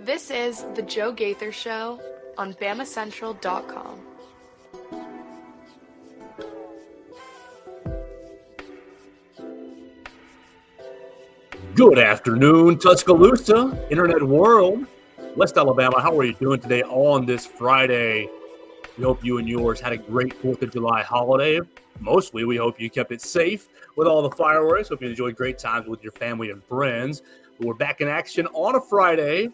This is The Joe Gaither Show on BamaCentral.com. Good afternoon, Tuscaloosa, Internet World, West Alabama. How are you doing today on this Friday? We hope you and yours had a great 4th of July holiday. Mostly, we hope you kept it safe with all the fireworks. Hope you enjoyed great times with your family and friends. We're back in action on a Friday,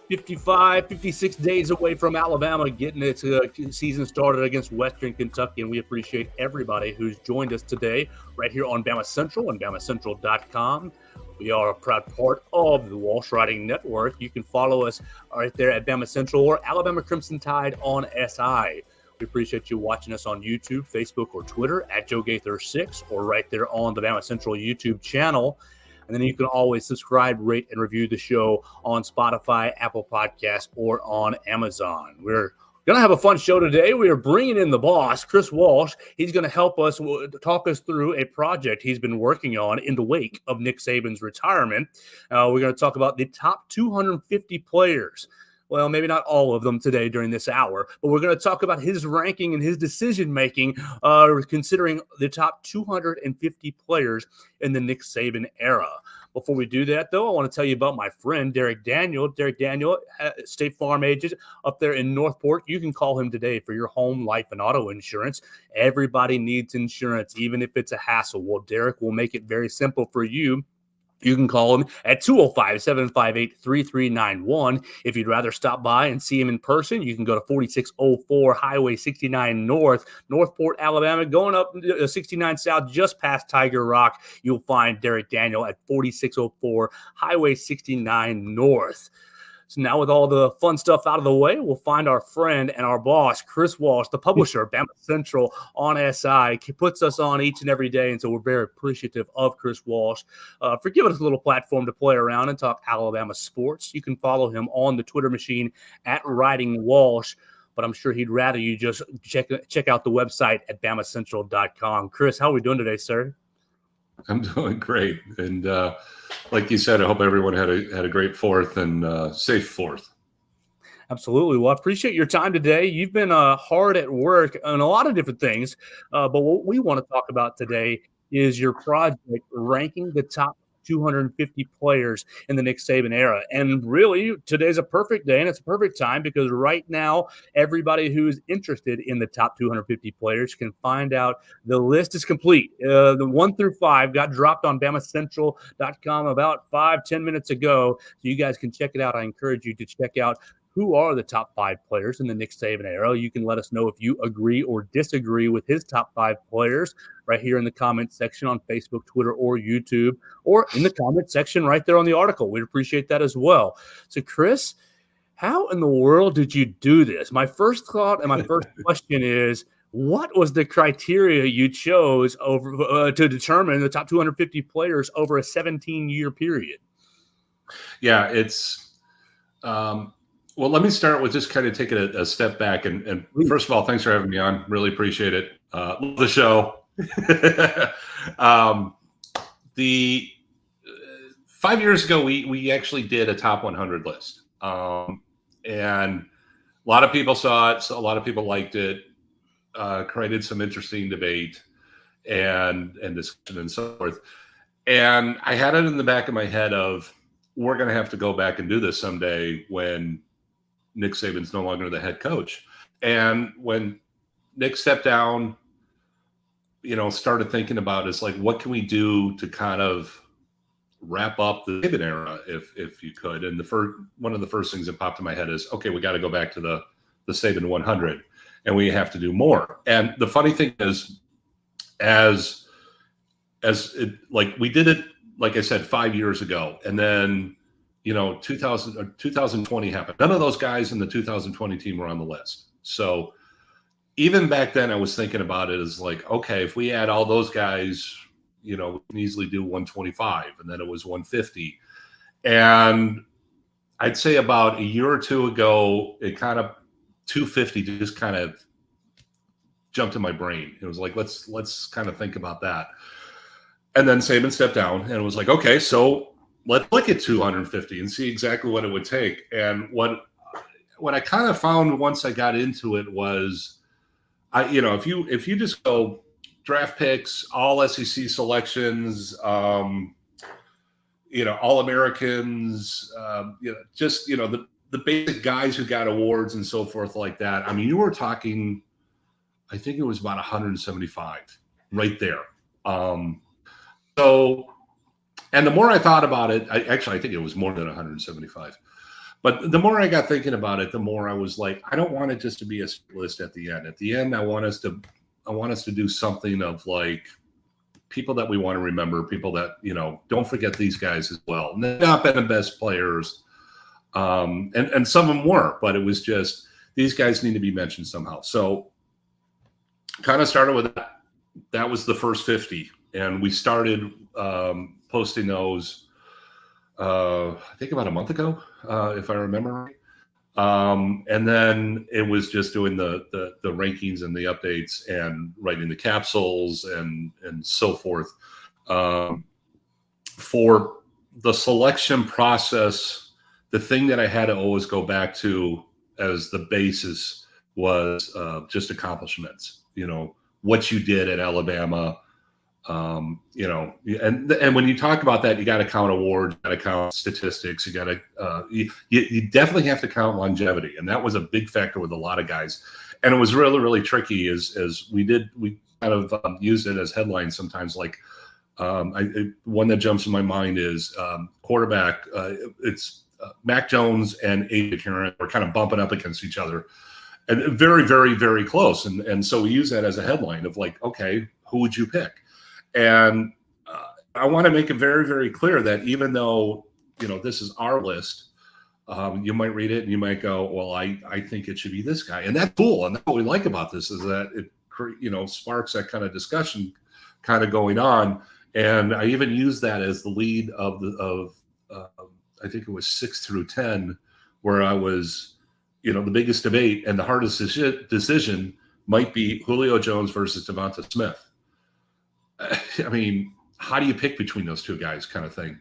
56 days away from Alabama getting its season started against Western Kentucky, and we appreciate everybody who's joined us today right here on BamaCentral and BamaCentral.com. We are a proud part of the Walsh Writing Network. You can follow us right there at BamaCentral or Alabama Crimson Tide on SI. We appreciate you watching us on YouTube, Facebook, or Twitter at Joe Gaither 6 or right there on the BamaCentral YouTube channel. And then you can always subscribe, rate, and review the show on Spotify, Apple Podcasts, or on Amazon. We're going to have a fun show today. We are bringing in the boss, Chris Walsh. He's going to help us talk us through a project he's been working on in the wake of Nick Saban's retirement. We're going to talk about the top 250 players. Well, maybe not all of them today during this hour, but we're going to talk about his ranking and his decision-making considering the top 250 players in the Nick Saban era. Before we do that, though, I want to tell you about my friend, Derek Daniel. Derek Daniel, State Farm agent up there in Northport. You can call him today for your home, life, and auto insurance. Everybody needs insurance, even if it's a hassle. Well, Derek will make it very simple for you. You can call him at 205-758-3391. If you'd rather stop by and see him in person, you can go to 4604 Highway 69 North, Northport, Alabama. Going up 69 South, just past Tiger Rock, you'll find Derek Daniel at 4604 Highway 69 North. So now with all the fun stuff out of the way, we'll find our friend and our boss, Chris Walsh, the publisher of BamaCentral on SI. He puts us on each and every day, and so we're very appreciative of Chris Walsh for giving us a little platform to play around and talk Alabama sports. You can follow him on the Twitter machine at Writing Walsh, but I'm sure he'd rather you just check out the website at BamaCentral.com. Chris, how are we doing today, sir? I'm doing great, and like you said, I hope everyone had a great 4th and safe 4th. Absolutely. Well, I appreciate your time today. You've been hard at work on a lot of different things, but what we want to talk about today is your project ranking the top 250 players in the Nick Saban era. And really, today's a perfect day, and it's a perfect time because right now, everybody who's interested in the top 250 players can find out the list is complete. The 1 through 5 got dropped on BamaCentral.com about 5-10 minutes ago, so you guys can check it out. I encourage you to check out who are the top 5 players in the Nick Saban era. You can let us know if you agree or disagree with his top 5 players right here in the comment section on Facebook, Twitter, or YouTube, or in the comment section right there on the article. We'd appreciate that as well. So, Chris, how in the world did you do this? My first thought and my first question is, what was the criteria you chose over to determine the top 250 players over a 17-year period? Yeah, it's well, let me start with just kind of taking a step back. And first of all, thanks for having me on. Really appreciate it. Love the show. The 5 years ago, we actually did a top 100 list. And a lot of people saw it. So a lot of people liked it. Created some interesting debate and discussion and so forth. And I had it in the back of my head of, we're going to have to go back and do this someday when Nick Saban's no longer the head coach. And when Nick stepped down, started thinking about is like, what can we do to kind of wrap up the Saban era if you could? And one of the first things that popped in my head is, okay, we got to go back to the Saban 100 and we have to do more. And the funny thing is, as it, like we did it, like I said, 5 years ago, and then 2020 happened. None of those guys in the 2020 team were on the list. So even back then, I was thinking about it as like, okay, if we add all those guys, we can easily do 125, and then it was 150. And I'd say about a year or two ago, it kind of 250 just kind of jumped in my brain. It was like, let's kind of think about that. And then Saban stepped down and it was like, okay, so let's look at 250 and see exactly what it would take. And what I kind of found once I got into it was, if you just go draft picks, all SEC selections, All Americans, the basic guys who got awards and so forth like that. I mean, you were talking, I think it was about 175 right there. And the more I thought about it, I think it was more than 175. But the more I got thinking about it, the more I was like, I don't want it just to be a list at the end. At the end, I want us to do something of like people that we want to remember, people that, don't forget these guys as well. And they've not been the best players. And some of them were, but it was just, these guys need to be mentioned somehow. So kind of started with that. That was the first 50. And we started posting those, I think about a month ago, if I remember right. And then it was just doing the rankings and the updates and writing the capsules and so forth. For the selection process, the thing that I had to always go back to as the basis was just accomplishments, what you did at Alabama. And when you talk about that, you got to count awards, you got to count statistics, you got to, you definitely have to count longevity. And that was a big factor with a lot of guys. And it was really, really tricky as we kind of used it as headlines sometimes. Like one that jumps in my mind is quarterback. It's Mac Jones and A.J. Karen were kind of bumping up against each other and very, very, very close. And so we use that as a headline of like, okay, who would you pick? And I want to make it very, very clear that even though, this is our list, you might read it and you might go, well, I think it should be this guy. And that's cool. And that's what we like about this is that it, sparks that kind of discussion kind of going on. And I even use that as the lead of I think it was 6 through 10, where I was, the biggest debate and the hardest decision might be Julio Jones versus Devonta Smith. I mean, how do you pick between those two guys, kind of thing?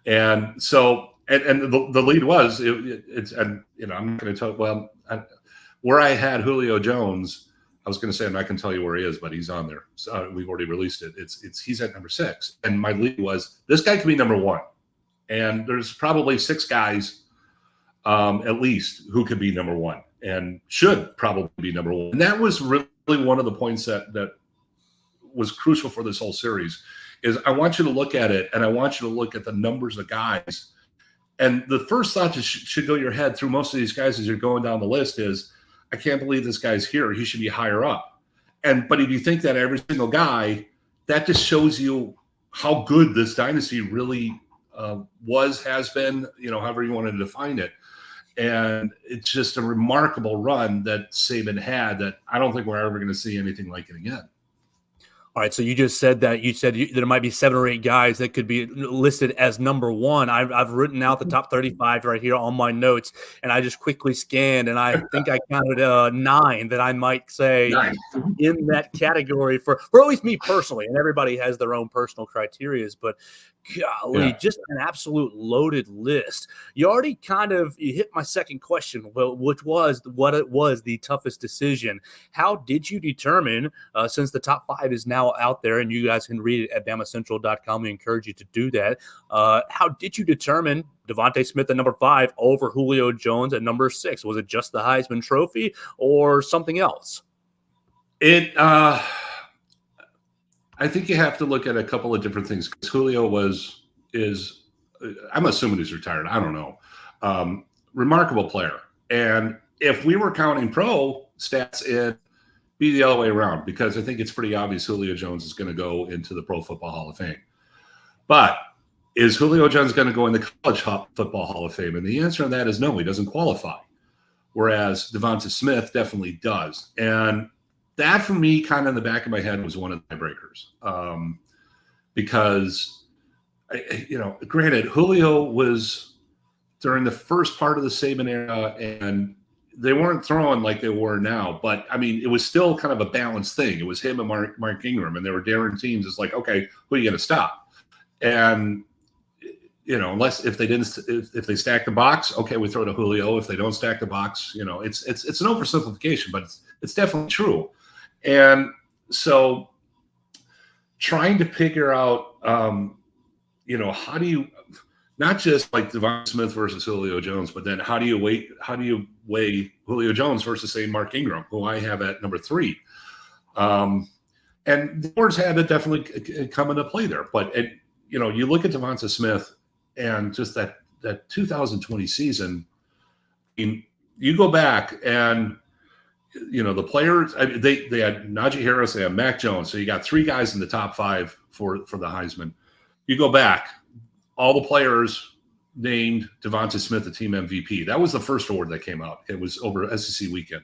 And so, and the lead was it's, and I'm not going to tell. Well, where I had Julio Jones, I was going to say I'm not going to tell you where he is, but he's on there. So we've already released it. He's at number 6, and my lead was this guy could be number 1, and there's probably 6 guys, at least, who could be number 1 and should probably be number 1. And that was really one of the points that was crucial for this whole series is I want you to look at it and I want you to look at the numbers of guys. And the first thought that should go your head through most of these guys as you're going down the list is, I can't believe this guy's here. He should be higher up. But if you think that every single guy, that just shows you how good this dynasty really has been, however you wanted to define it. And it's just a remarkable run that Saban had that I don't think we're ever going to see anything like it again. All right, so you just said that there might be 7 or 8 guys that could be listed as number 1. I've written out the top 35 right here on my notes, and I just quickly scanned, and I think I counted 9 that I might say in that category for at least me personally. And everybody has their own personal criterias, but golly, just an absolute loaded list. You already you hit my second question, which was what it was the toughest decision. How did you determine, since the top 5 is now out there and you guys can read it at BamaCentral.com, we encourage you to do that. How did you determine Devonta Smith at number 5 over Julio Jones at number 6? Was it just the Heisman Trophy or something else? I think you have to look at a couple of different things. Julio I'm assuming he's retired. I don't know. Remarkable player. And if we were counting pro stats, it'd be the other way around, because I think it's pretty obvious Julio Jones is going to go into the Pro Football Hall of Fame. But is Julio Jones going to go in the College Football Hall of Fame? And the answer to that is no, he doesn't qualify. Whereas Devonta Smith definitely does. And that, for me, kind of in the back of my head, was one of the tiebreakers. Because, granted, Julio was during the first part of the Saban era, and they weren't throwing like they were now, but I mean, it was still kind of a balanced thing. It was him and Mark Ingram, and they were daring teams. It's like, okay, who are you going to stop? And unless if they stack the box, okay, we throw to Julio. If they don't stack the box, it's an oversimplification, but it's definitely true. And so, trying to figure out, how do you not just like Devonta Smith versus Julio Jones, but then how do you weigh Julio Jones versus, say, Mark Ingram, who I have at number 3? And the boards had to definitely come into play there. But you look at Devonta Smith and just that 2020 season. I mean, you go back and the players. I mean, they had Najee Harris, they had Mac Jones, so you got 3 guys in the top 5 for the Heisman. You go back. All the players named Devonta Smith the team MVP. That was the first award that came out. It was over SEC weekend.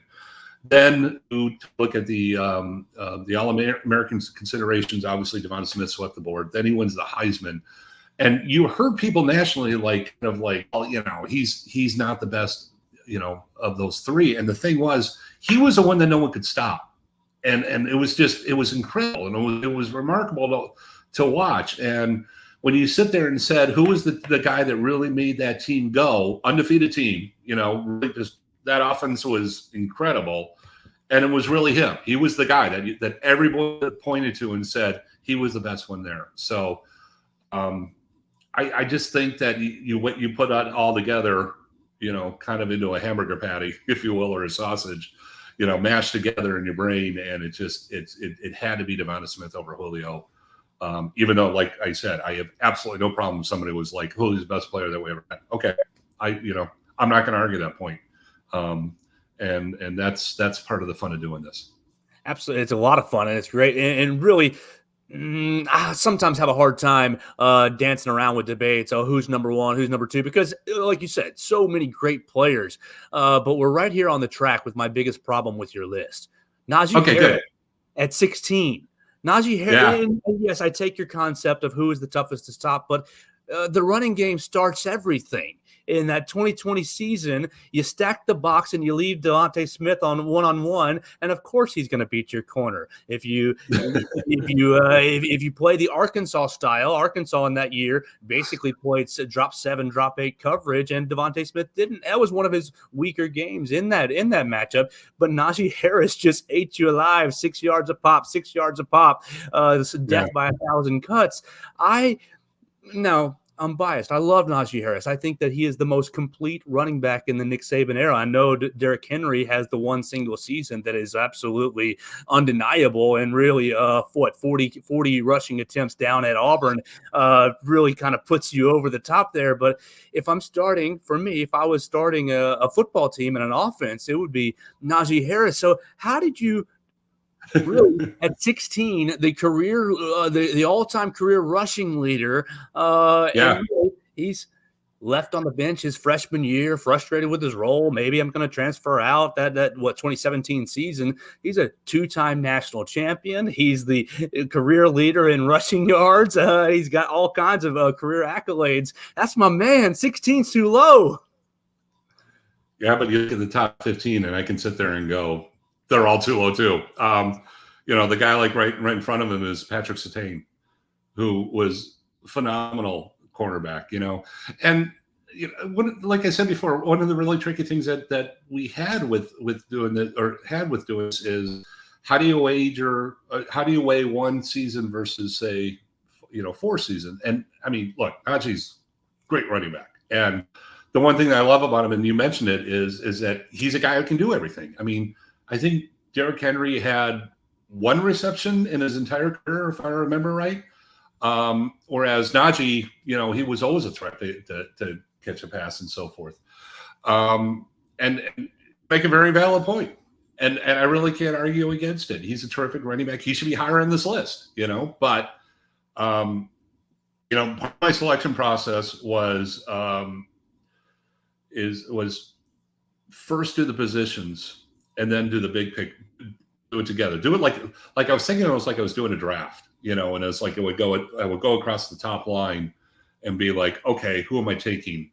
Then you look at the All-American considerations. Obviously, Devonta Smith swept the board. Then he wins the Heisman. And you heard people nationally he's not the best, of those 3. And the thing was, he was the one that no one could stop. And it was incredible. And it was remarkable to watch. And when you sit there and said, who was the guy that really made that team go, undefeated team, really just that offense was incredible. And it was really him. He was the guy that everybody pointed to and said he was the best one there. So I just think that you put that all together, kind of into a hamburger patty, if you will, or a sausage, mashed together in your brain. And it had to be Devonta Smith over Julio. Even though, like I said, I have absolutely no problem if somebody was like, who's the best player that we ever had? Okay. I'm not going to argue that point. And that's part of the fun of doing this. Absolutely. It's a lot of fun and it's great. And really, I sometimes have a hard time dancing around with debates. Oh, who's number 1, who's number 2? Because like you said, so many great players. But we're right here on the track with my biggest problem with your list. Najee Harris at 16. Najee Harris, yes, I take your concept of who is the toughest to stop, but the running game starts everything. In that 2020 season, you stack the box and you leave Devonta Smith on one-on-one, and of course he's going to beat your corner. If you play the Arkansas style, Arkansas in that year basically played drop 7, drop 8 coverage, and Devonta Smith didn't. That was one of his weaker games in that matchup. But Najee Harris just ate you alive, 6 yards a pop, death by 1,000 cuts. I'm biased. I love Najee Harris. I think that he is the most complete running back in the Nick Saban era. I know Derrick Henry has the one single season that is absolutely undeniable, and really 40 rushing attempts down at Auburn really kind of puts you over the top there. But if I was starting a football team and an offense, it would be Najee Harris. So how did you really, at 16, the career, the all-time career rushing leader. And really, he's left on the bench his freshman year, frustrated with his role. Maybe I'm going to transfer out. That 2017 season, he's a 2-time national champion. He's the career leader in rushing yards. He's got all kinds of career accolades. That's my man. 16's too low. Yeah, but you look at the top 15, and I can sit there and go, they're all too low too. The guy like right in front of him is Patrick Surtain, who was phenomenal cornerback. And like I said before, one of the really tricky things that we had with doing this is how do you weigh one season versus, say, 4 seasons? And I mean, look, Najee's great running back, and the one thing that I love about him, and you mentioned it, is that he's a guy who can do everything. I mean, I think Derrick Henry had 1 reception in his entire career, if I remember right. Whereas Najee, he was always a threat to catch a pass and so forth. And make a very valid point. And I really can't argue against it. He's a terrific running back. He should be higher on this list, But, part of my selection process was first do the positions and then do the big pick, do it together. Do it like I was thinking, it was like I was doing a draft, and it's like I would go across the top line and be like, okay, who am I taking?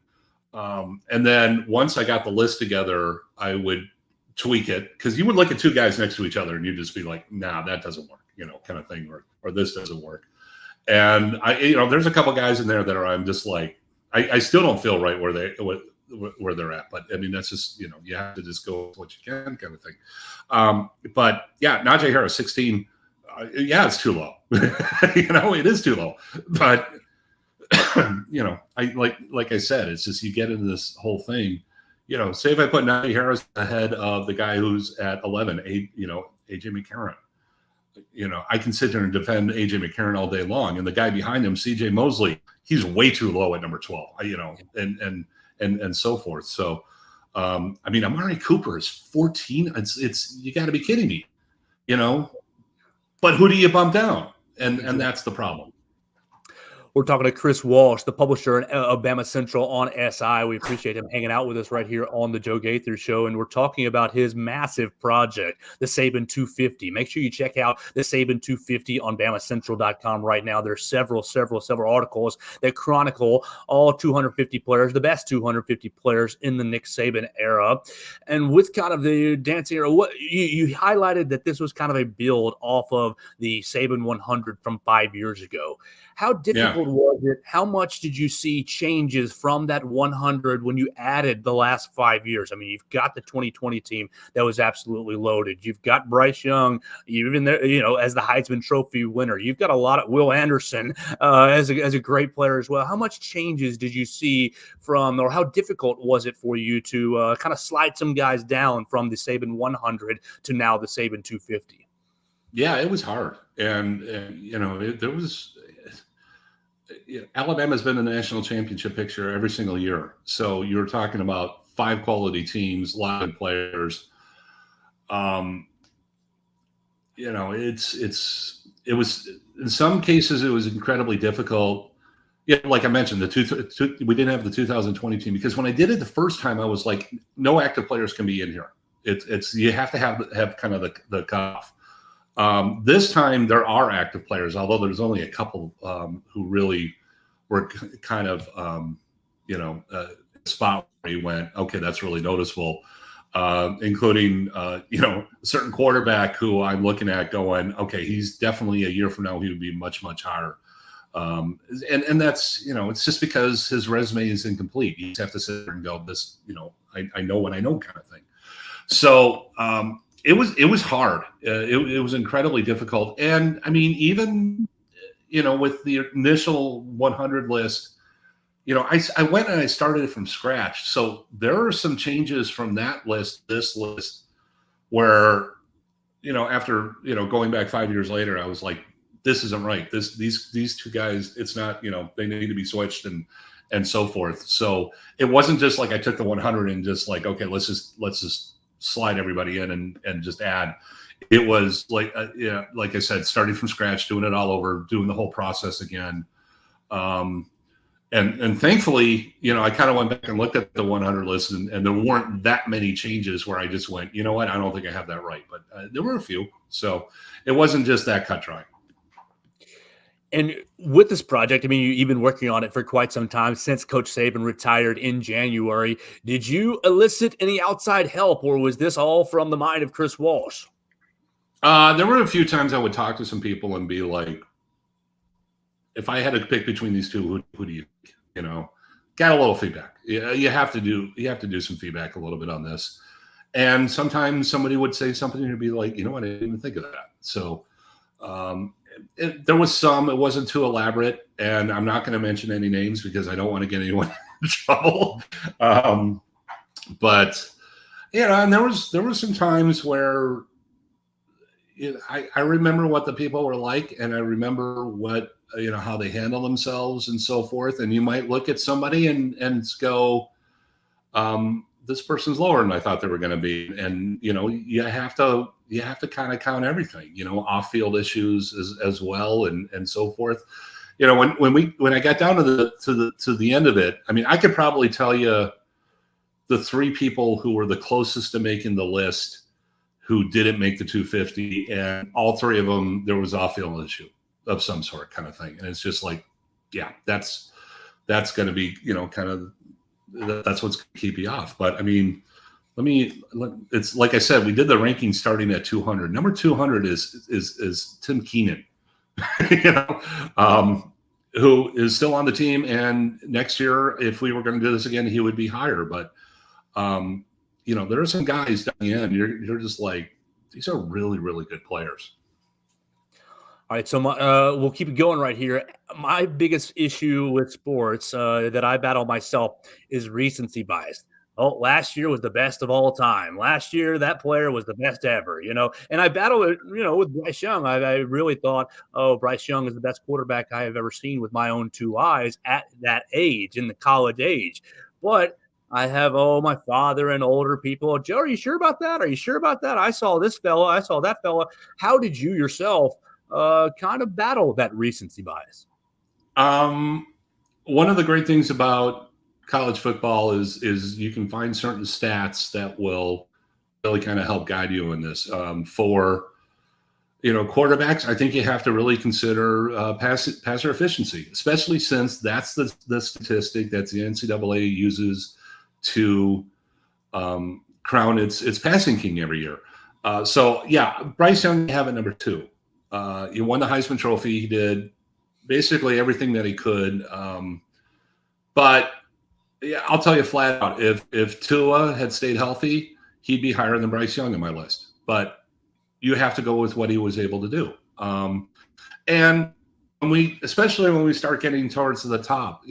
And then once I got the list together, I would tweak it, because you would look at two guys next to each other and you'd just be like, nah, that doesn't work, kind of thing, or this doesn't work. And there's a couple guys in there that I'm just like, I still don't feel right where they're at. But I mean, that's just, you have to just go with what you can, kind of thing. But yeah, Najee Harris, 16. Yeah, it's too low. It is too low. But I like I said, it's just, you get into this whole thing. Say if I put Najee Harris ahead of the guy who's at 11, AJ McCarron. I can sit there and defend AJ McCarron all day long, and the guy behind him, CJ Mosley, he's way too low at number 12. And so forth. So, I mean, Amari Cooper is 14. It's you got to be kidding me, But who do you bump down? And that's the problem. We're talking to Chris Walsh, the publisher of BamaCentral on SI. We appreciate him hanging out with us right here on the Joe Gaither Show. And we're talking about his massive project, the Saban 250. Make sure you check out the Saban 250 on BamaCentral.com right now. There's several articles that chronicle all 250 players, the best 250 players in the Nick Saban era. And with kind of the dancing era, what you highlighted that this was kind of a build off of the Saban 100 from 5 years ago. How difficult was it? How much did you see changes from that 100 when you added the last 5 years? I mean, you've got the 2020 team that was absolutely loaded. You've got Bryce Young, even there, as the Heisman Trophy winner. You've got a lot of Will Anderson as a great player as well. How much changes did you see from, or how difficult was it for you to kind of slide some guys down from the Saban 100 to now the Saban 250? Yeah, it was hard, and there was. Alabama's been in the national championship picture every single year. So you're talking about 5 quality teams, a lot of players. It was in some cases it was incredibly difficult. Yeah, like I mentioned, we didn't have the 2020 team, because when I did it the first time, I was like, no active players can be in here. It's you have to have kind of the cutoff. This time there are active players, although there's only a couple who really were kind of, spot where you went, okay, that's really noticeable, including, a certain quarterback who I'm looking at going, okay, he's definitely a year from now, he would be much, much higher. And that's, it's just because his resume is incomplete. You just have to sit there and go, this, I know what I know kind of thing. So, it was hard. It was incredibly difficult. And I mean, even, with the initial 100 list, I went and I started it from scratch. So there are some changes from that list, this list, where, after, going back 5 years later, I was like, this isn't right. These two guys, it's not, they need to be switched and so forth. So it wasn't just like I took the 100 and just like, okay, let's just slide everybody in and just add. It was like, like I said, starting from scratch, doing it all over, doing the whole process again. And thankfully, I kind of went back and looked at the 100 list, and there weren't that many changes where I just went, you know what, I don't think I have that right. But there were a few. So it wasn't just that cut dry. And with this project, I mean, you've been working on it for quite some time since Coach Saban retired in January. Did you elicit any outside help, or was this all from the mind of Chris Walsh? There were a few times I would talk to some people and be like, if I had to pick between these two, who do you think? Got a little feedback. You have to do some feedback a little bit on this. And sometimes somebody would say something and be like, you know what, I didn't even think of that. So, there was some, it wasn't too elaborate, and I'm not going to mention any names because I don't want to get anyone in trouble. But and there was some times where I remember what the people were like, and I remember what how they handle themselves and so forth. And you might look at somebody and go, this person's lower than I thought they were going to be, and you have to kind of count everything, off-field issues as well, and so forth. When I got down to the end of it, I mean, I could probably tell you the 3 people who were the closest to making the list who didn't make the 250, and all 3 of them, there was off-field issue of some sort, kind of thing. And it's just like, yeah, that's going to be, kind of that's what's going to keep you off. But I mean, it's like I said, we did the ranking starting at 200. Number 200 is Tim Keenan, who is still on the team. And next year, if we were going to do this again, he would be higher. But, there are some guys down the end. You're just like, these are really, really good players. All right, so we'll keep it going right here. My biggest issue with sports that I battle myself is recency bias. Oh, last year was the best of all time. Last year, that player was the best ever, And I battle it, with Bryce Young. I really thought, Bryce Young is the best quarterback I have ever seen with my own two eyes at that age, in the college age. But I have, my father and older people. Joe, are you sure about that? Are you sure about that? I saw this fella. I saw that fella. How did you yourself kind of battle that recency bias? One of the great things about college football is you can find certain stats that will really kind of help guide you in this. For quarterbacks, I think you have to really consider passer efficiency, especially since that's the statistic that the NCAA uses to crown its passing king every year. So yeah, Bryce Young, you have it number 2. He won the Heisman Trophy. He did basically everything that he could. But yeah, I'll tell you flat out, if Tua had stayed healthy, he'd be higher than Bryce Young on my list. But you have to go with what he was able to do. And especially when we start getting towards the top,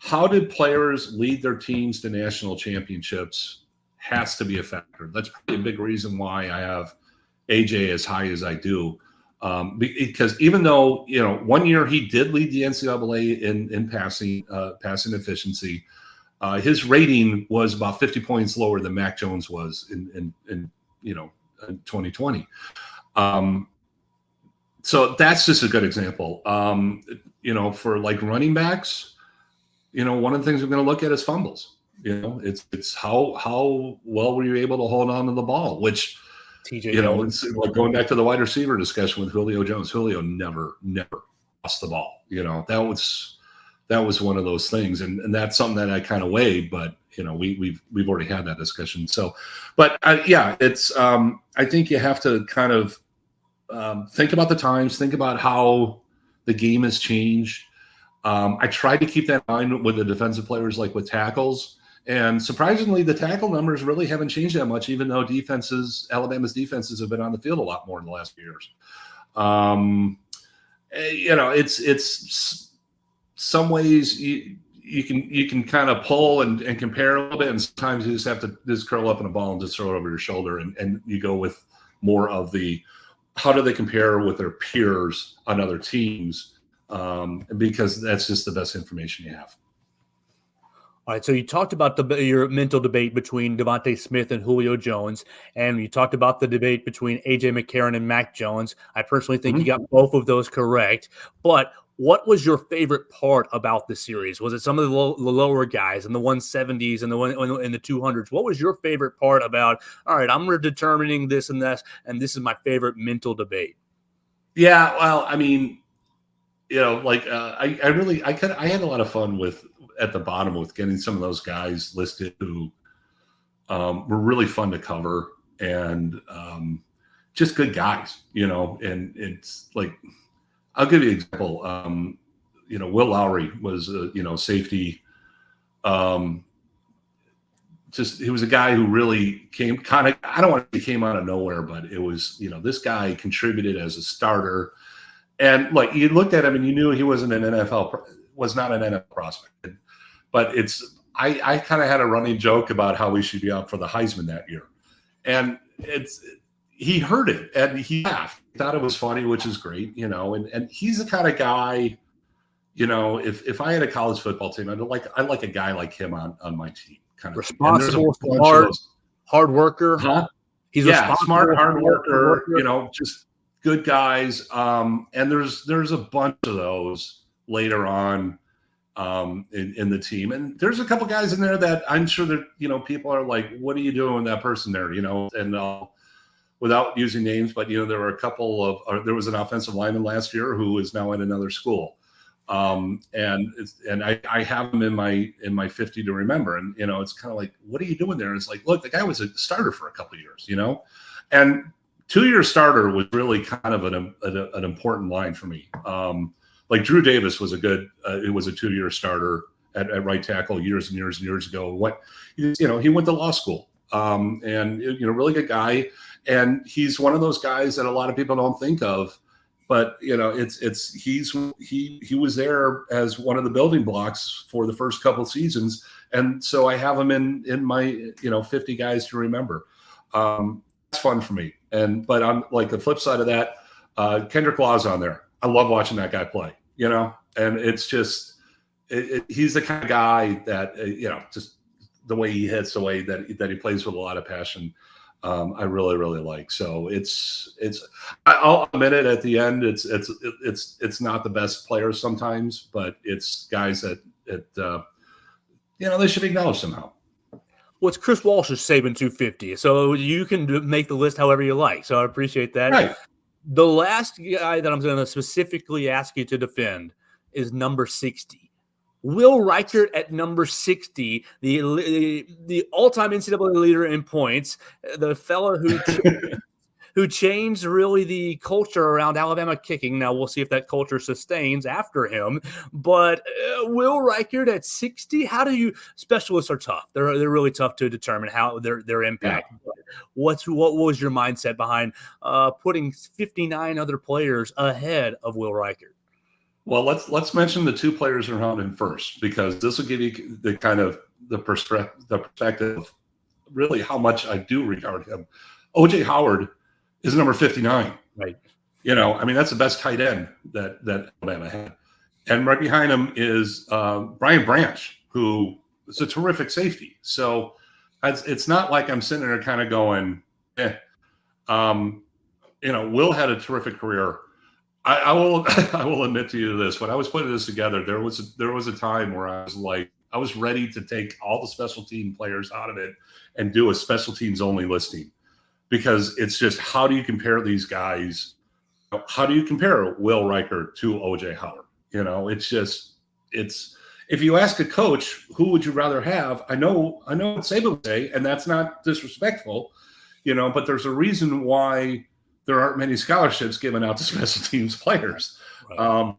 how did players lead their teams to national championships has to be a factor. That's probably a big reason why I have AJ as high as I do. Because even though, 1 year he did lead the NCAA in passing efficiency, his rating was about 50 points lower than Mac Jones was in 2020. So that's just a good example. For like running backs, one of the things we're going to look at is fumbles. It's how well were you able to hold on to the ball, which, it's like going back to the wide receiver discussion with Julio Jones. Julio never lost the ball. That was one of those things, and that's something that I kind of weighed. But we've already had that discussion. So, but it's I think you have to kind of think about the times, think about how the game has changed. I tried to keep that in mind with the defensive players, like with tackles. And surprisingly, the tackle numbers really haven't changed that much, even though Alabama's defenses have been on the field a lot more in the last few years. It's some ways you can kind of pull and compare a little bit, and sometimes you just have to just curl up in a ball and just throw it over your shoulder, and you go with more of the how do they compare with their peers on other teams, because that's just the best information you have. All right, so you talked about your mental debate between Devontae Smith and Julio Jones, and you talked about the debate between A.J. McCarron and Mac Jones. I personally think you got both of those correct. But what was your favorite part about the series? Was it some of the lower guys and the 170s and the 200s? What was your favorite part about, all right, I'm determining this and this is my favorite mental debate? Yeah, well, I mean, I had a lot of fun at the bottom with getting some of those guys listed who were really fun to cover and just good guys, and it's like, I'll give you an example. Will Lowry was safety. He was a guy who really came kind of, I don't want to say came out of nowhere, but it was, this guy contributed as a starter. And like, you looked at him and you knew he was not an NFL prospect. But I kind of had a running joke about how we should be up for the Heisman that year. And he heard it and he laughed. He thought it was funny, which is great, and he's the kind of guy, if I had a college football team, I'd like a guy like him on my team. Kind of responsible, smart, hard worker. Huh? He's smart, hard worker, just good guys. And there's a bunch of those later on in the team. And there's a couple guys in there that I'm sure that, people are like, what are you doing with that person there? And without using names, but, there were there was an offensive lineman last year who is now at another school. And I have him in my 50 to remember. And, it's kind of like, what are you doing there? And it's like, look, the guy was a starter for a couple of years, and 2-year starter was really kind of an important line for me. Like Drew Davis was it was a 2-year starter at right tackle years and years and years ago. He went to law school, and really good guy. And he's one of those guys that a lot of people don't think of, but he was there as one of the building blocks for the first couple of seasons. And so I have him in my, 50 guys to remember. It's fun for me. But on like the flip side of that, Kendrick Law's on there. I love watching that guy play, and it's just, he's the kind of guy that, just the way he hits, the way that he plays with a lot of passion. I really, really like. So I'll admit it at the end. It's not the best players sometimes, but it's guys that they should acknowledge somehow. Well, it's Chris Walsh's Saban 250, so you can make the list however you like. So I appreciate that. Right. The last guy that I'm going to specifically ask you to defend is number 60. Will Reichert at number 60, the all-time NCAA leader in points, the fellow who changed really the culture around Alabama kicking. Now, we'll see if that culture sustains after him. But Will Reichert at 60, specialists are tough. They're really tough to determine how their impact. Yeah. What was your mindset behind putting 59 other players ahead of Will Reichert? Well, let's mention the two players around him first, because this will give you the kind of the perspective of really how much I do regard him. O.J. Howard is number 59. Right. That's the best tight end that Alabama had. And right behind him is Brian Branch, who is a terrific safety. So it's not like I'm sitting there kind of going, Will had a terrific career. I will admit to you this. When I was putting this together, there was a time where I was ready to take all the special team players out of it and do a special teams only listing, because it's just, how do you compare these guys? How do you compare Will Reichert to O.J. Howard? It's if you ask a coach, who would you rather have? I know what Saban would say, and that's not disrespectful, but there's a reason why there aren't many scholarships given out to special teams players. Right.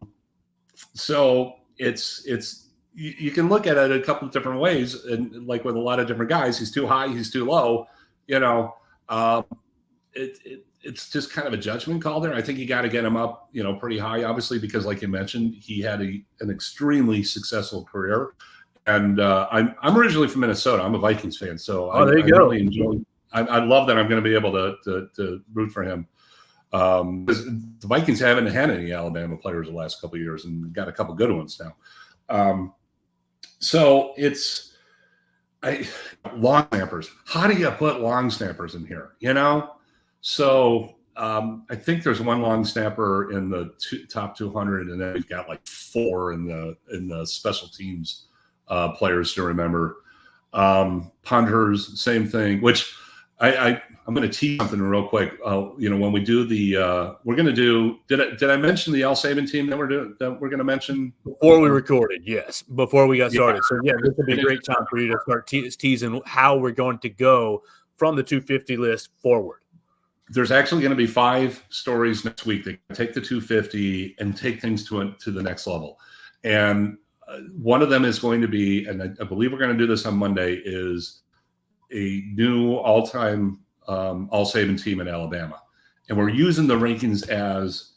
So it's you can look at it a couple of different ways, and like with a lot of different guys, he's too high, he's too low. It's just kind of a judgment call there. I think you got to get him up, pretty high, obviously, because like you mentioned, he had an extremely successful career. And I'm originally from Minnesota. I'm a Vikings fan, so there you go. Really enjoy. I love that I'm going to be able to root for him. Because the Vikings haven't had any Alabama players the last couple of years, and got a couple good ones now. So it's long snappers. How do you put long snappers in here? So I think there's one long snapper in the top 200, and then we've got like 4 in the special teams players to remember. Punters, same thing. Which I'm going to tease something real quick. When we do we're going to do. Did I mention the Al Saban team that we're going to mention before we recorded? Yes, before we got started. So yeah, this would be a great time for you to start teasing how we're going to go from the 250 list forward. There's actually going to be 5 stories next week that take the 250 and take things to the next level. And one of them is going to be, and I believe we're going to do this on Monday, is a new all-time All Saban team in Alabama, and we're using the rankings as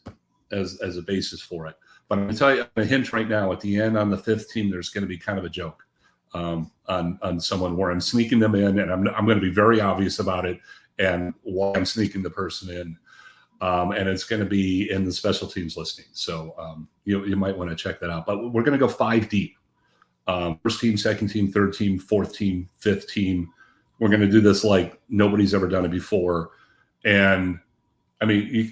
a basis for it. But I'm going to tell you a hint right now. At the end, on the 5th team, there's going to be kind of a joke on someone where I'm sneaking them in, and I'm going to be very obvious about it and why I'm sneaking the person in. And it's going to be in the special teams listing. So you might want to check that out. But we're going to go 5 deep. First team, second team, third team, fourth team, fifth team. We're going to do this like nobody's ever done it before. And I mean, you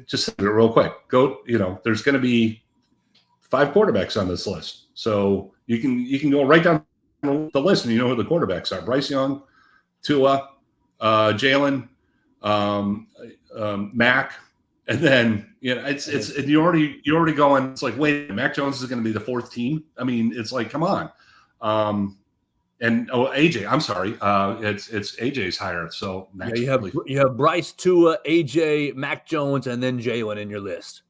just real quick, there's going to be 5 quarterbacks on this list. So you can go right down the list and you know who the quarterbacks are. Bryce Young, Tua, Jalen, Mac, And then, you're already going, it's like, wait, Mac Jones is going to be the fourth team. I mean, it's like, come on. AJ, I'm sorry. It's AJ's higher. So you have Bryce, Tua, AJ, Mac Jones, and then Jalen in your list.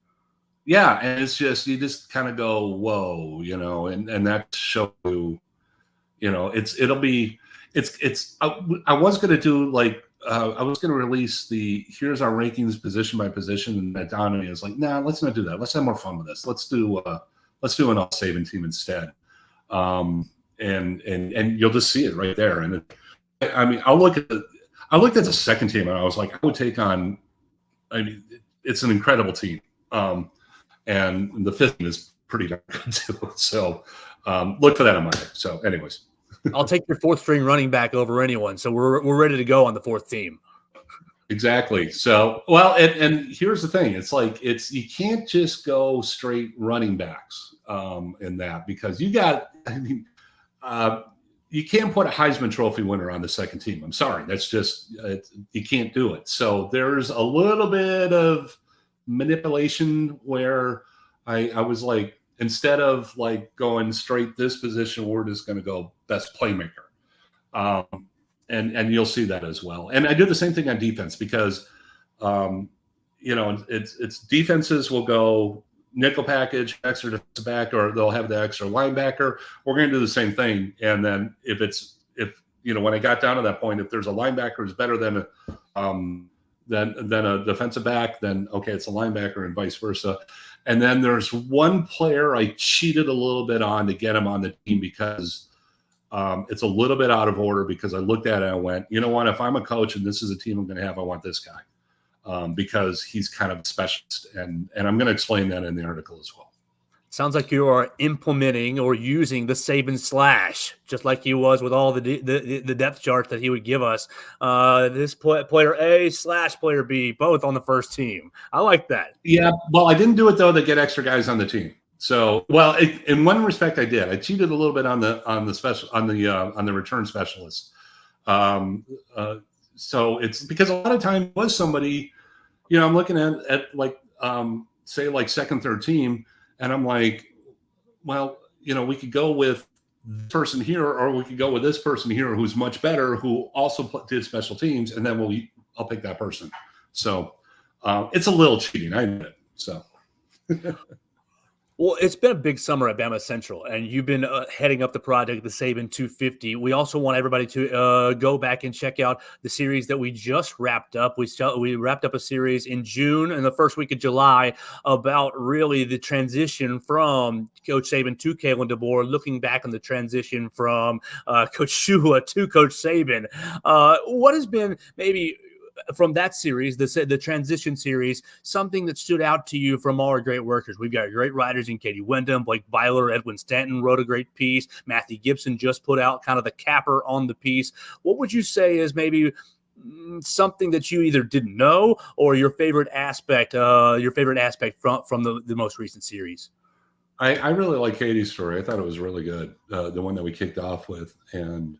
Yeah. And it's just, you just kind of go, whoa, and that shows you, I was going to do like, I was going to release here's our rankings position by position, and that Donnie is like, nah, let's not do that. Let's have more fun with this. Let's do an all Saban team instead. And you'll just see it right there. And I looked at the second team and I was like, I would take on. I mean, it's an incredible team, and the fifth team is pretty darn good too. So look for that on Monday. So, anyways. I'll take your fourth string running back over anyone. So we're ready to go on the fourth team. Exactly. So, well, and here's the thing. It's like, you can't just go straight running backs in that, because you can't put a Heisman Trophy winner on the second team. I'm sorry. That's just, you can't do it. So there's a little bit of manipulation where I was like, instead of like going straight this position, we're just going to go best playmaker. And you'll see that as well. And I do the same thing on defense because, it's defenses will go nickel package, extra defensive back, or they'll have the extra linebacker. We're going to do the same thing. And then if when I got down to that point, if there's a linebacker who's better than a defensive back, then okay, it's a linebacker and vice versa. And then there's one player I cheated a little bit on to get him on the team because it's a little bit out of order, because I looked at it and I went, you know what, if I'm a coach and this is a team I'm going to have, I want this guy because he's kind of a specialist. And I'm going to explain that in the article as well. Sounds like you are implementing or using the Saban slash, just like he was with all the depth charts that he would give us. This player A / player B, both on the first team. I like that. Yeah, well, I didn't do it though to get extra guys on the team. So, well, in one respect, I did. I cheated a little bit on the return specialist. So it's because a lot of time was somebody, I'm looking at like say like second, third team. And I'm like, well, we could go with this person here, or we could go with this person here who's much better, who also did special teams, and then I'll pick that person. So it's a little cheating, I admit. So. Well, it's been a big summer at BamaCentral, and you've been heading up the project, the Saban 250. We also want everybody to go back and check out the series that we just wrapped up. We wrapped up a series in June and the first week of July about really the transition from Coach Saban to Kalen DeBoer, looking back on the transition from Coach Shula to Coach Saban. What has been maybe from that series, the transition series, something that stood out to you from all our great workers? We've got great writers in Katie Wyndham, Blake Byler, Edwin Stanton wrote a great piece. Matthew Gibson just put out kind of the capper on the piece. What would you say is maybe something that you either didn't know or your favorite aspect from the most recent series? I really like Katie's story. I thought it was really good, the one that we kicked off with. And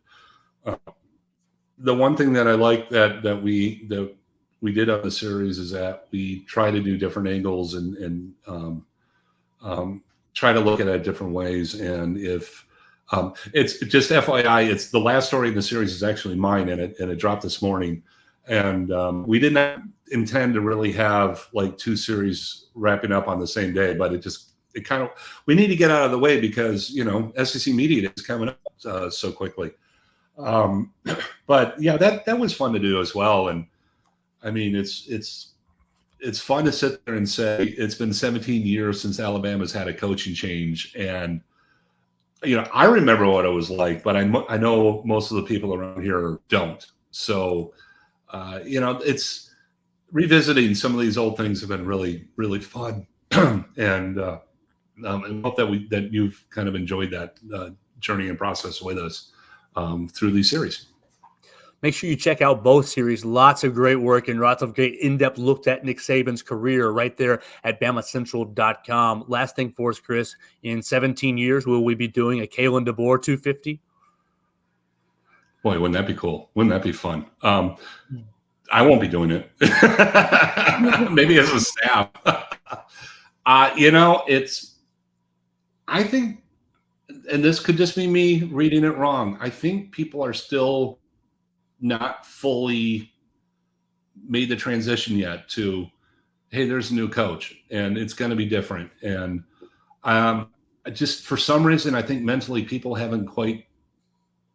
the one thing that I like that we did on the series is that we try to do different angles and try to look at it different ways. And if it's just FYI, it's the last story in the series is actually mine, and it dropped this morning. And we did not intend to really have like two series wrapping up on the same day, but we need to get out of the way because SEC Media Day is coming up so quickly. But yeah, that was fun to do as well. And I mean, it's fun to sit there and say it's been 17 years since Alabama's had a coaching change. And, I remember what it was like, but I know most of the people around here don't. So, it's revisiting some of these old things have been really, really fun. And I hope that you've kind of enjoyed that journey and process with us through these series. Make sure you check out both series. Lots of great work and lots of great in-depth looks at Nick Saban's career right there at BamaCentral.com. Last thing for us, Chris, in 17 years, will we be doing a Kalen DeBoer 250? Boy, wouldn't that be cool? Wouldn't that be fun? I won't be doing it. Maybe as a staff. I think, and this could just be me reading it wrong, I think people are still not fully made the transition yet to, hey, there's a new coach and it's going to be different. And just for some reason, I think mentally people haven't quite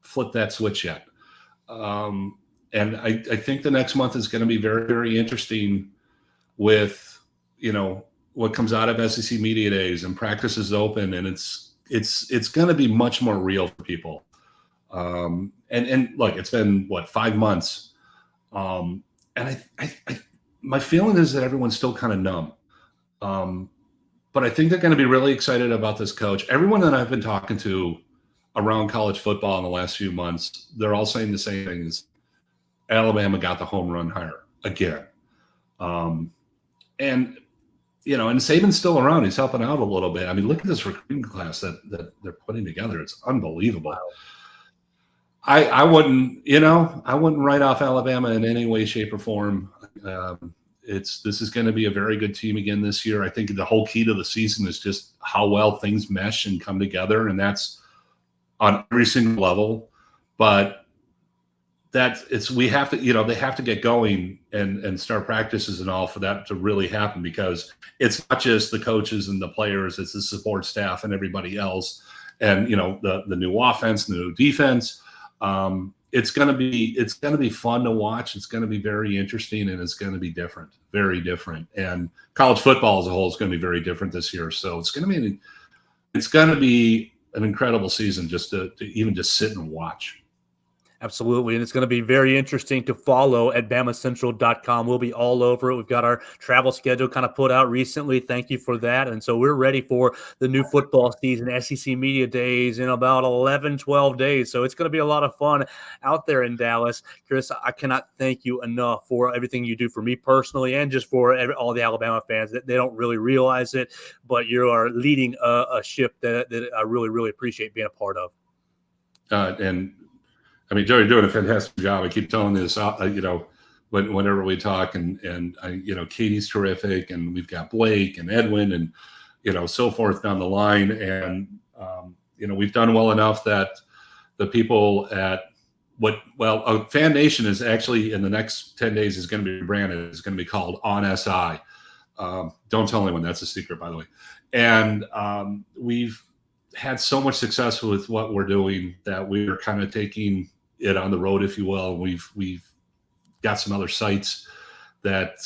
flipped that switch yet. And I think the next month is going to be very, very interesting with, what comes out of SEC Media Days and practices open. And it's going to be much more real for people. And look, it's been 5 months. And my feeling is that everyone's still kind of numb. But I think they're going to be really excited about this coach. Everyone that I've been talking to around college football in the last few months, they're all saying the same things. Alabama got the home run hire again. And Saban's still around. He's helping out a little bit. I mean, look at this recruiting class that they're putting together. It's unbelievable. Wow. I wouldn't write off Alabama in any way, shape, or form. This is going to be a very good team again this year. I think the whole key to the season is just how well things mesh and come together, and that's on every single level. But they have to get going and start practices and all for that to really happen, because it's not just the coaches and the players, it's the support staff and everybody else, and the new offense, the new defense. It's going to be fun to watch. It's going to be very interesting, and it's going to be different, very different. And college football as a whole is going to be very different this year. So it's going to be an incredible season just to even just sit and watch. Absolutely. And it's going to be very interesting to follow at BamaCentral.com. We'll be all over it. We've got our travel schedule kind of put out recently. Thank you for that. And so we're ready for the new football season, SEC Media Days in about 11, 12 days. So it's going to be a lot of fun out there in Dallas. Chris, I cannot thank you enough for everything you do for me personally and just for all the Alabama fans. They don't really realize it, but you are leading a ship that I really, really appreciate being a part of. And I mean, Joe, you're doing a fantastic job. I keep telling this, whenever we talk, and Katie's terrific, and we've got Blake and Edwin, and so forth down the line, and we've done well enough that the people at Fan Nation is actually in the next 10 days is going to be rebranded. It's going to be called On SI. Don't tell anyone, that's a secret, by the way. And we've had so much success with what we're doing that we're kind of taking it on the road, if you will. We've got some other sites that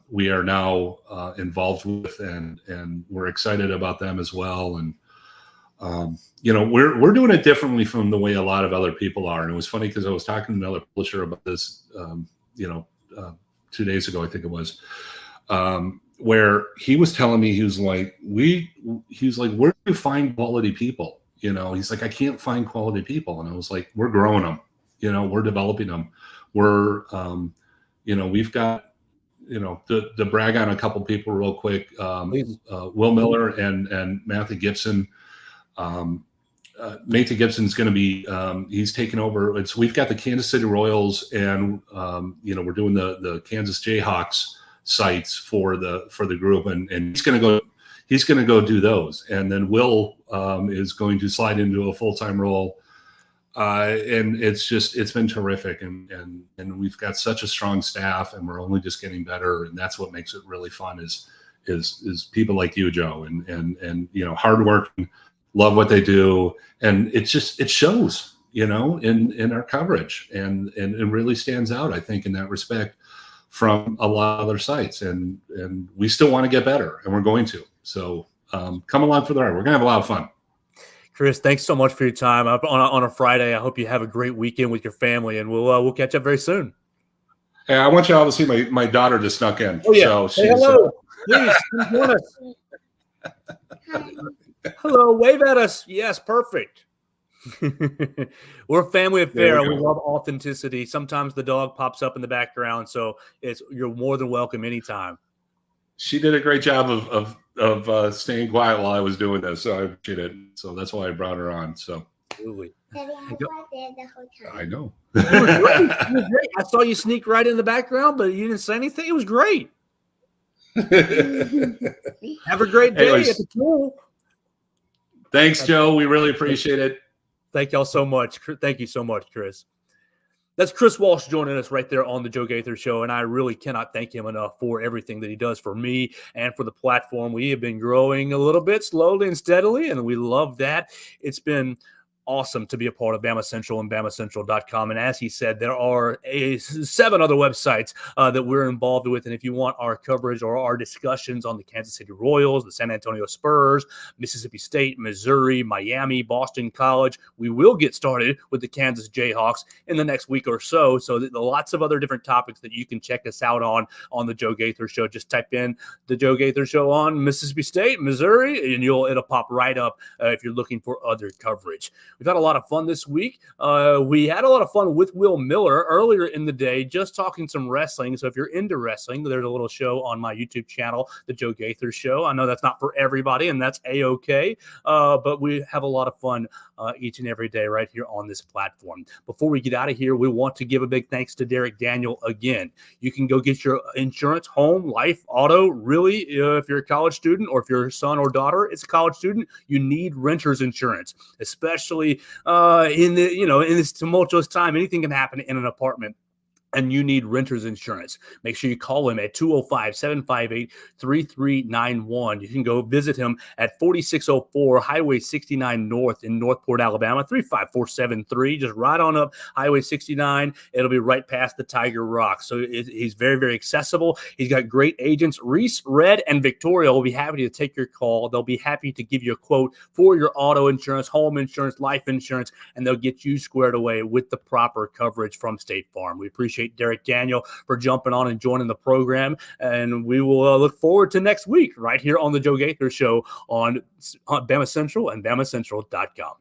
we are now involved with, and we're excited about them as well. And we're doing it differently from the way a lot of other people are. And it was funny because I was talking to another publisher about this 2 days ago, I think it was, where he was telling me, he was like, where do you find quality people? He's like, I can't find quality people. And I was like, we're growing them, we're developing them. We're, we've got, to brag on a couple people real quick, Will Miller and Matthew Gibson. Matthew Gibson's going to be, he's taken over. We've got the Kansas City Royals, and, we're doing the Kansas Jayhawks sites for the group, and he's going to go do those. And then Will is going to slide into a full-time role. And it's been terrific. And we've got such a strong staff, and we're only just getting better. And that's what makes it really fun is people like you, Joe, and hard work, love what they do. And it shows, in our coverage, and it really stands out, I think, in that respect from a lot of other sites. And we still want to get better, and we're going to. So come along for the ride. We're going to have a lot of fun. Chris, thanks so much for your time on a Friday. I hope you have a great weekend with your family, and we'll catch up very soon. Hey, I want you all to see my daughter just snuck in. Oh, yeah. So hey, hello. Please, join us. Hello, wave at us. Yes, perfect. We're a family affair. We love authenticity. Sometimes the dog pops up in the background, so you're more than welcome anytime. She did a great job of staying quiet while I was doing this, so I appreciate it. So that's why I brought her on. So absolutely. Daddy, I was there the whole time. I know. It was great. It was great. I saw you sneak right in the background, but you didn't say anything. It was great. Have a great day Anyways. at the pool. Thanks, Joe. We really appreciate it. Thank y'all so much. Thank you so much, Chris. That's Chris Walsh joining us right there on the Joe Gaither Show, and I really cannot thank him enough for everything that he does for me and for the platform. We have been growing a little bit slowly and steadily, and we love that. It's been awesome to be a part of BamaCentral and BamaCentral.com. And as he said, there are 7 other websites that we're involved with. And if you want our coverage or our discussions on the Kansas City Royals, the San Antonio Spurs, Mississippi State, Missouri, Miami, Boston College, we will get started with the Kansas Jayhawks in the next week or so. So lots of other different topics that you can check us out on the Joe Gaither Show. Just type in the Joe Gaither Show on Mississippi State, Missouri, and it'll pop right up if you're looking for other coverage. We've had a lot of fun this week. We had a lot of fun with Will Miller earlier in the day, just talking some wrestling. So if you're into wrestling, there's a little show on my YouTube channel, The Joe Gaither Show. I know that's not for everybody, and that's A-OK, but we have a lot of fun each and every day right here on this platform. Before we get out of here, we want to give a big thanks to Derek Daniel again. You can go get your insurance, home, life, auto. Really, if you're a college student or if your son or daughter is a college student, you need renter's insurance, especially in this tumultuous time. Anything can happen in an apartment, and you need renter's insurance. Make sure you call him at 205-758-3391. You can go visit him at 4604 Highway 69 North in Northport, Alabama, 35473. Just right on up Highway 69. It'll be right past the Tiger Rock. So he's very, very accessible. He's got great agents. Reese, Red, and Victoria will be happy to take your call. They'll be happy to give you a quote for your auto insurance, home insurance, life insurance, and they'll get you squared away with the proper coverage from State Farm. We appreciate Derek Daniel for jumping on and joining the program, and we will look forward to next week right here on the Joe Gaither Show on BamaCentral and BamaCentral.com.